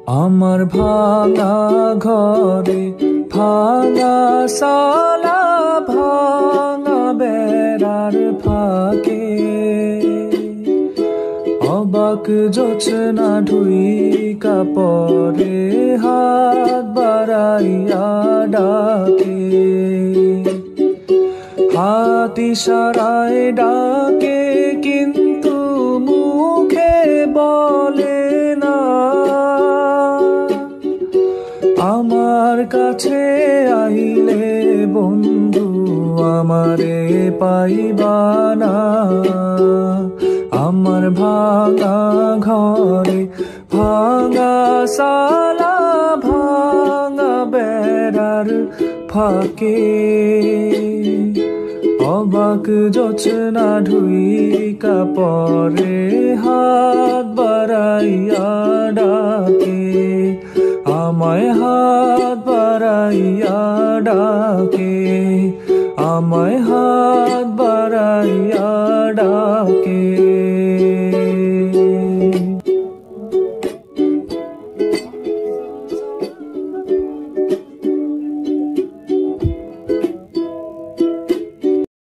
আমার ভাঙা ঘরে ভাঙা সালা ভাঙা বেড়ার ফাঁকে অবাক জোছনা ঢুইকা পরে হাত বাড়াইয়া ডাকে, হাত ইশারায় ডাকে কিন্তু মুখে বলে না। আমার কাছে আইলে বন্ধু আমারে পাইবা না। আমার ভাঙা ঘরে ভাঙা সালা ভাঙা বেড়ার ফাঁকে অবাক জোছনা ঢুইকা পরে হাত বাড়াইয়া ডাকে, আমায় হাত বাড়াইয়া ডাকে, আমায় হাত